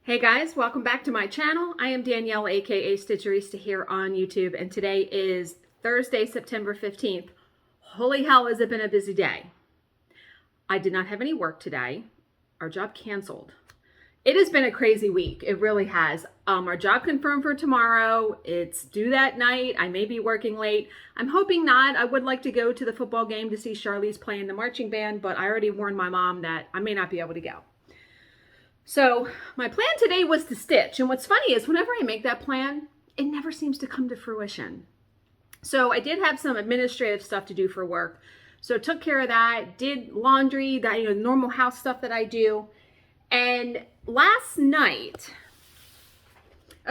Hey guys, welcome back to my channel. I am Danielle, aka Stitcherista here on YouTube, and today is Thursday, September 15th. Holy hell, has it been a busy day. I did not have any work today. Our job canceled. It has been a crazy week. It really has. Our job confirmed for tomorrow. It's due that night. I may be working late. I'm hoping not. I would like to go to the football game to see Charlize play in the marching band, but I already warned my mom that I may not be able to go. So my plan today was to stitch. And what's funny is whenever I make that plan, it never seems to come to fruition. So I did have some administrative stuff to do for work. So took care of that, did laundry, that normal house stuff that I do. And last night,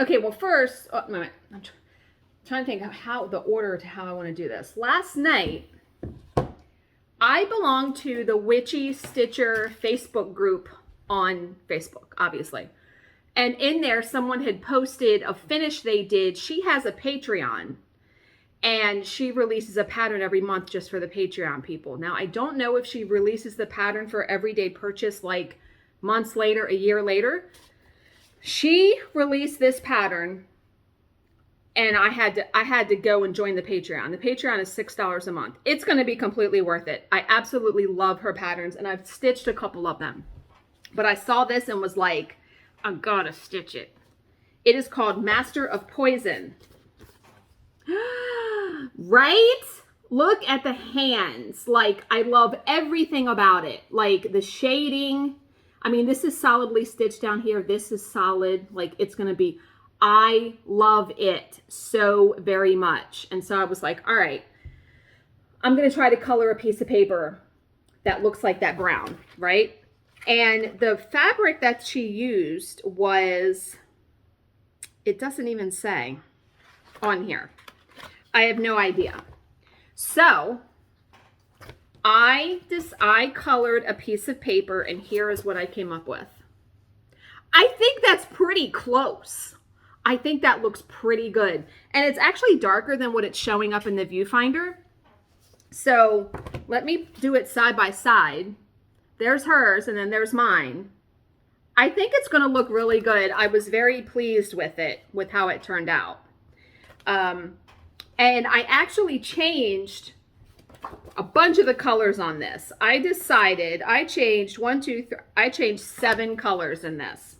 okay, well first, I'm trying to think of how the order to how I want to do this. Last night, I belong to the Witchy Stitcher Facebook group on Facebook, obviously. And in there, someone had posted a finish they did. She has a Patreon, and she releases a pattern every month just for the Patreon people. Now, I don't know if she releases the pattern for everyday purchase like months later, a year later. She released this pattern, and I had to go and join the Patreon. The Patreon is $6 a month. It's going to be completely worth it. I absolutely love her patterns, and I've stitched a couple of them. But I saw this and was like, I gotta stitch it. It is called Master of Poison. Right? Look at the hands. Like, I love everything about it. Like, the shading. I mean, this is solidly stitched down here. This is solid. Like, it's gonna be, I love it so very much. And so I was like, all right, I'm gonna try to color a piece of paper that looks like that brown, right? And the fabric that she used was, it doesn't even say on here. I have no idea. So I colored a piece of paper, and here is what I came up with. I think that's pretty close. I think that looks pretty good. And it's actually darker than what it's showing up in the viewfinder. So let me do it side by side. There's hers, and then there's mine. I think it's going to look really good. I was very pleased with it, with how it turned out. And I actually changed a bunch of the colors on this. I changed I changed 7 colors in this.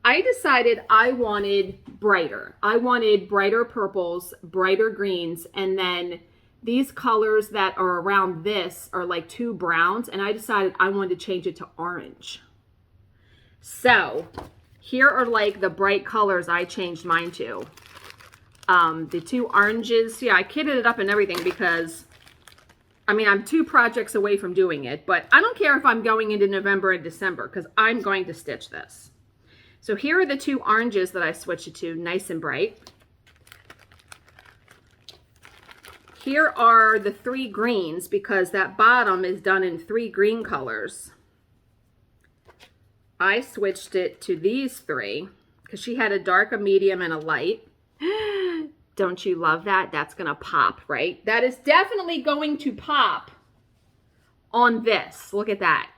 I decided I wanted brighter. I wanted brighter purples, brighter greens, and then these colors that are around this are like 2 browns, and I decided I wanted to change it to orange. So here are like the bright colors I changed mine to. The 2 oranges, yeah, I kitted it up and everything because, I mean, I'm 2 projects away from doing it, but I don't care if I'm going into November and December because I'm going to stitch this. So here are the 2 oranges that I switched it to, nice and bright. Here are the 3 greens because that bottom is done in 3 green colors. I switched it to these 3 because she had a dark, a medium, and a light. Don't you love that? That's going to pop, right? That is definitely going to pop on this. Look at that.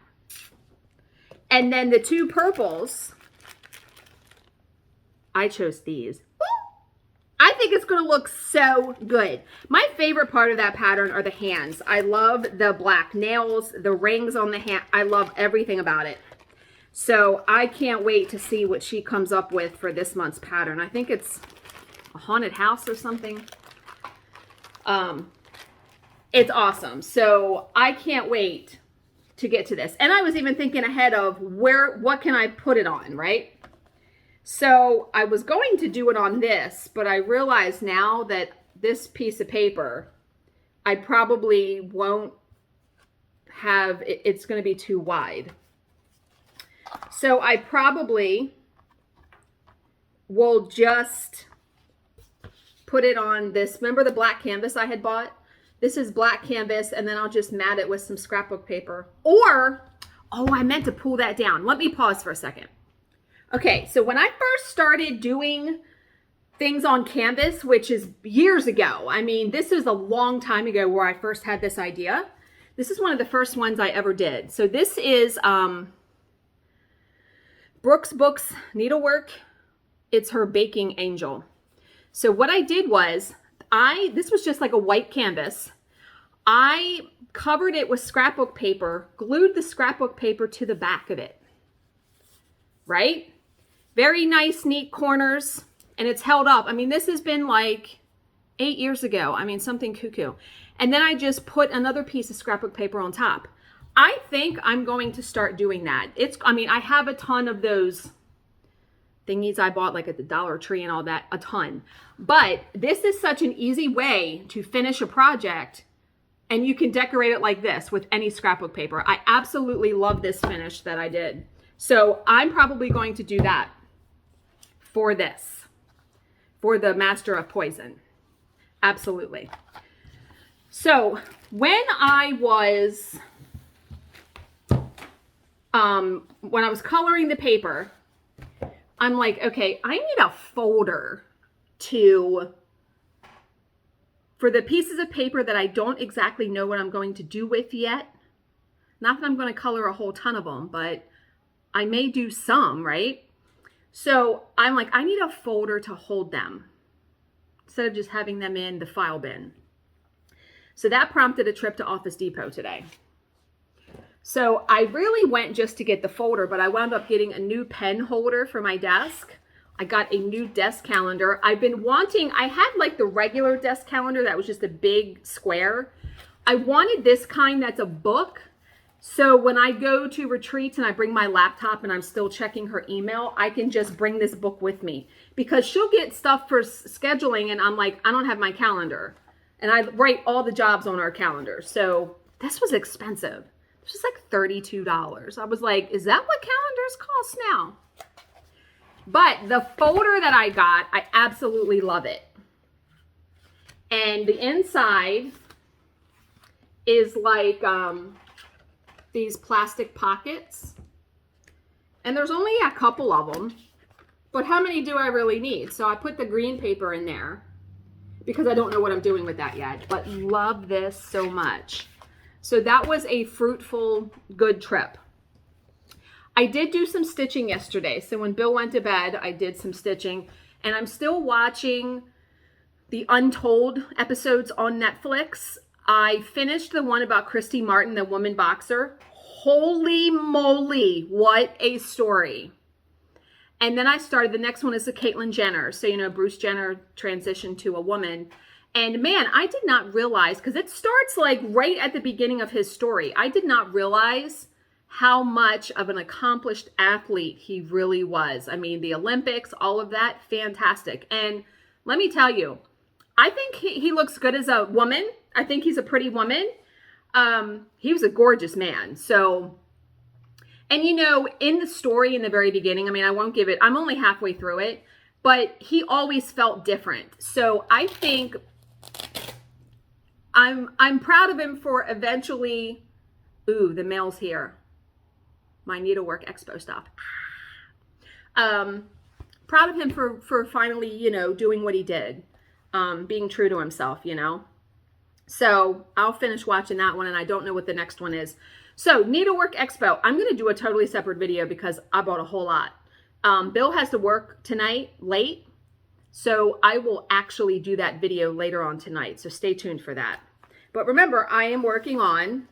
And then the 2 purples, I chose these. I think it's going to look so good. My favorite part of that pattern are the hands. I love the black nails, the rings on the hand. I love everything about it. So I can't wait to see what she comes up with for this month's pattern. I think it's a haunted house or something. It's awesome. So I can't wait to get to this. And I was even thinking ahead of what can I put it on, right? So I was going to do it on this, but I realize now that this piece of paper, I probably won't have, it's going to be too wide. So I probably will just put it on this. Remember the black canvas I had bought? This is black canvas, and then I'll just mat it with some scrapbook paper. Or, oh, I meant to pull that down. Let me pause for a second. Okay, so when I first started doing things on canvas, which is years ago, I mean, this is a long time ago where I first had this idea. This is one of the first ones I ever did. So this is Brooks Books Needlework. It's her baking angel. So what I did was, this was just like a white canvas. I covered it with scrapbook paper, glued the scrapbook paper to the back of it, right? Very nice, neat corners, and it's held up. I mean, this has been like 8 years ago. I mean, something cuckoo. And then I just put another piece of scrapbook paper on top. I think I'm going to start doing that. I mean, I have a ton of those thingies I bought like at the Dollar Tree and all that, a ton. But this is such an easy way to finish a project, and you can decorate it like this with any scrapbook paper. I absolutely love this finish that I did. So I'm probably going to do that for this, for the Master of Poison. Absolutely. So when I was coloring the paper, I'm like, okay, I need a folder for the pieces of paper that I don't exactly know what I'm going to do with yet. Not that I'm going to color a whole ton of them, but I may do some, right? So I'm like, I need a folder to hold them instead of just having them in the file bin. So that prompted a trip to Office Depot today. So I really went just to get the folder, but I wound up getting a new pen holder for my desk. I got a new desk calendar. I had like the regular desk calendar that was just a big square. I wanted this kind that's a book. So when I go to retreats and I bring my laptop and I'm still checking her email, I can just bring this book with me, because she'll get stuff for scheduling and I'm like, I don't have my calendar. And I write all the jobs on our calendar. So this was expensive. This was like $32. I was like, is that what calendars cost now? But the folder that I got, I absolutely love it. And the inside is like these plastic pockets. And there's only a couple of them. But how many do I really need? So I put the green paper in there because I don't know what I'm doing with that yet. But love this so much. So that was a fruitful, good trip. I did do some stitching yesterday. So when Bill went to bed, I did some stitching. And I'm still watching the Untold episodes on Netflix. I finished the one about Christy Martin, the woman boxer. Holy moly, what a story. And then I started, the next one is the Caitlyn Jenner. So, you know, Bruce Jenner transitioned to a woman. And man, I did not realize, because it starts like right at the beginning of his story. I did not realize how much of an accomplished athlete he really was. I mean, the Olympics, all of that, fantastic. And let me tell you, I think he looks good as a woman. I think he's a pretty woman. He was a gorgeous man. So, and you know, in the story in the very beginning, I mean, I won't give it, I'm only halfway through it, but he always felt different. So I think I'm proud of him for eventually, ooh, the mail's here. My needlework expo stuff. Proud of him for finally, you know, doing what he did, being true to himself, you know. So I'll finish watching that one, and I don't know what the next one is. So Needlework Expo, I'm going to do a totally separate video because I bought a whole lot. Bill has to work tonight late, so I will actually do that video later on tonight. So stay tuned for that. But remember, I am working on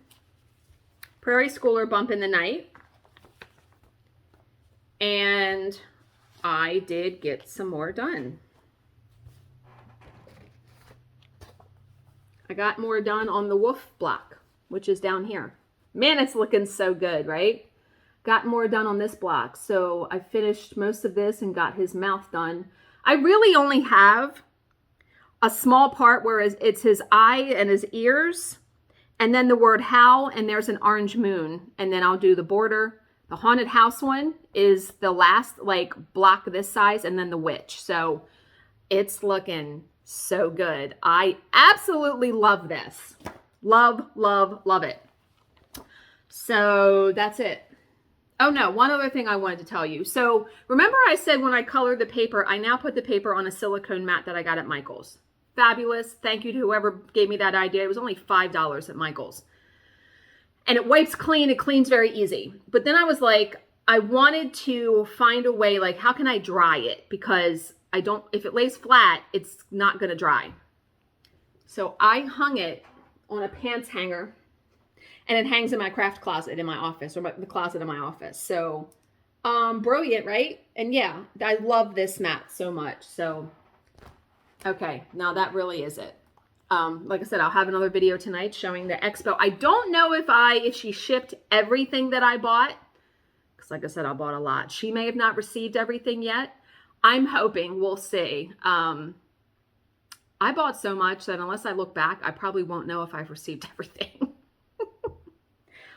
Prairie Schooler Bump in the Night. And I did get some more done. I got more done on the wolf block, which is down here. Man, it's looking so good, right? Got more done on this block. So I finished most of this and got his mouth done. I really only have a small part where it's his eye and his ears, and then the word how, and there's an orange moon. And then I'll do the border. The haunted house one is the last like block this size, and then the witch. So it's looking so good. I absolutely love this. Love, love, love it. So that's it. Oh no, one other thing I wanted to tell you. So remember I said when I colored the paper, I now put the paper on a silicone mat that I got at Michael's. Fabulous. Thank you to whoever gave me that idea. It was only $5 at Michael's. And it wipes clean. It cleans very easy. But then I was like, I wanted to find a way, like, how can I dry it? Because if it lays flat, it's not going to dry. So I hung it on a pants hanger, and it hangs in my craft closet in my office, or the closet in my office. So, brilliant, right? And yeah, I love this mat so much. So, okay, now that really is it. Like I said, I'll have another video tonight showing the expo. I don't know if she shipped everything that I bought. Because like I said, I bought a lot. She may have not received everything yet. I'm hoping. We'll see. I bought so much that unless I look back, I probably won't know if I've received everything.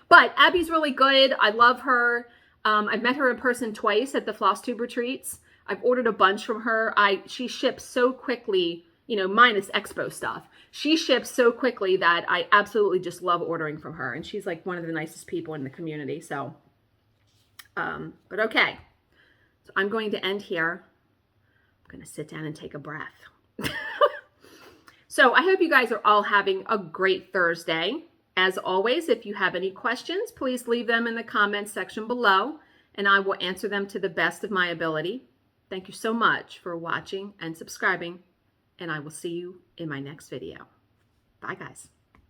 But Abby's really good. I love her. I've met her in person twice at the Floss Tube retreats. I've ordered a bunch from her. She ships so quickly, you know, minus expo stuff. She ships so quickly that I absolutely just love ordering from her. And she's like one of the nicest people in the community. So, but okay. So I'm going to end here. I'm going to sit down and take a breath. So I hope you guys are all having a great Thursday. As always, if you have any questions, please leave them in the comments section below, and I will answer them to the best of my ability. Thank you so much for watching and subscribing, and I will see you in my next video. Bye, guys.